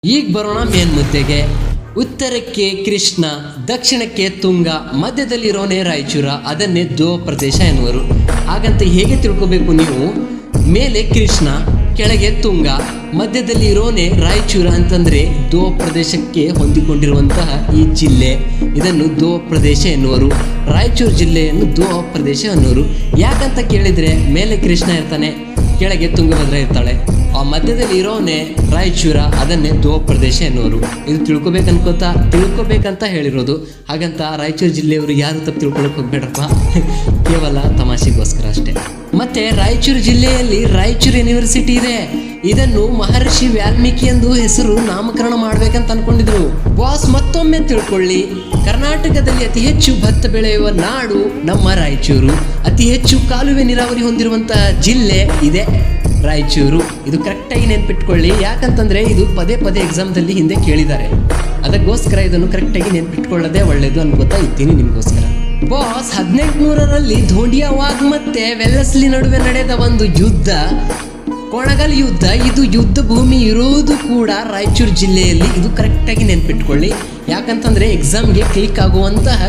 ಈಗ ಬರೋಣ ಮೇನ್ ಮುದ್ದೆಗೆ. ಉತ್ತರಕ್ಕೆ ಕೃಷ್ಣ, ದಕ್ಷಿಣಕ್ಕೆ ತುಂಗ, ಮಧ್ಯದಲ್ಲಿರೋನೇ ರಾಯಚೂರ, ಅದನ್ನೇ ದೋ ಪ್ರದೇಶ ಎನ್ನುವರು. ಹಾಗಂತ ಹೇಗೆ ತಿಳ್ಕೋಬೇಕು ನೀವು? ಮೇಲೆ ಕೃಷ್ಣ, ಕೆಳಗೆ ತುಂಗ, ಮಧ್ಯದಲ್ಲಿ ಇರೋನೇ ರಾಯಚೂರ ಅಂತಂದರೆ ದೋ ಪ್ರದೇಶಕ್ಕೆ ಹೊಂದಿಕೊಂಡಿರುವಂತಹ ಈ ಜಿಲ್ಲೆ, ಇದನ್ನು ದೋ ಪ್ರದೇಶ ಎನ್ನುವರು. ರಾಯಚೂರು ಜಿಲ್ಲೆಯನ್ನು ದೋ ಪ್ರದೇಶ ಎನ್ನುವರು. ಯಾಕಂತ ಕೇಳಿದರೆ ಮೇಲೆ ಕೃಷ್ಣ ಇರ್ತಾನೆ, ಕೆಳಗೆ ತುಂಗಭದ್ರ ಇರ್ತಾಳೆ, ಆ ಮಧ್ಯದಲ್ಲಿ ಇರೋನೇ ರಾಯಚೂರ, ಅದನ್ನೇ ದೋ ಪ್ರದೇಶ ಎನ್ನುವರು. ಇದು ತಿಳ್ಕೊಬೇಕಂತ ಹೇಳಿರೋದು. ಹಾಗಂತ ರಾಯಚೂರು ಜಿಲ್ಲೆಯವರು ಯಾರು ತಪ್ಪು ತಿಳ್ಕೊಳಕ್ಕೆ ಹೋಗ್ಬೇಡ್ರಪ್ಪ, ಕೇವಲ ತಮಾಷೆಗೋಸ್ಕರ ಅಷ್ಟೇ. ಮತ್ತೆ ರಾಯಚೂರು ಜಿಲ್ಲೆಯಲ್ಲಿ ರಾಯಚೂರು ಯೂನಿವರ್ಸಿಟಿ ಇದೆ. ಇದನ್ನು ಮಹರ್ಷಿ ವಾಲ್ಮೀಕಿ ಎಂದು ಹೆಸರು ನಾಮಕರಣ ಮಾಡ್ಬೇಕಂತ ಅನ್ಕೊಂಡಿದ್ರು. ಬಾಸ್ ಮತ್ತೊಮ್ಮೆ ತಿಳ್ಕೊಳ್ಳಿ, ಕರ್ನಾಟಕದಲ್ಲಿ ಅತಿ ಹೆಚ್ಚು ಭತ್ತ ಬೆಳೆಯುವ ನಾಡು ನಮ್ಮ ರಾಯಚೂರು. ಅತಿ ಹೆಚ್ಚು ಕಾಲುವೆ ನೀರಾವರಿ ಹೊಂದಿರುವಂತಹ ಜಿಲ್ಲೆ ಇದೆ ರಾಯಚೂರು. ಇದು ಕರೆಕ್ಟಾಗಿ ನೆನ್ಪಿಟ್ಕೊಳ್ಳಿ. ಯಾಕಂತಂದ್ರೆ ಇದು ಪದೇ ಪದೇ ಎಕ್ಸಾಮ್ದಲ್ಲಿ ಹಿಂದೆ ಕೇಳಿದ್ದಾರೆ. ಅದಕ್ಕೋಸ್ಕರ ಇದನ್ನು ಕರೆಕ್ಟಾಗಿ ನೆನ್ಪಿಟ್ಕೊಳ್ಳೋದೇ ಒಳ್ಳೇದು ಅನ್ಕೋತಾ ಇದ್ದೀನಿ ನಿಮಗೋಸ್ಕರ. ಬಾಸ್ 1800ರಲ್ಲಿ ಧೋಂಡಿಯಾವಾಗ್ ಮತ್ತೆ ವೆಲ್ಲೆಸ್ಲಿ ನಡುವೆ ನಡೆದ ಒಂದು ಯುದ್ಧ, ಕೊಣಗಲ್ ಯುದ್ಧ. ಇದು ಯುದ್ಧ ಭೂಮಿ ಇರೋದು ಕೂಡ ರಾಯಚೂರು ಜಿಲ್ಲೆಯಲ್ಲಿ. ಇದು ಕರೆಕ್ಟಾಗಿ ನೆನ್ಪಿಟ್ಕೊಳ್ಳಿ. ಯಾಕಂತಂದ್ರೆ ಎಕ್ಸಾಮ್ಗೆ ಕ್ಲಿಕ್ ಆಗುವಂತಹ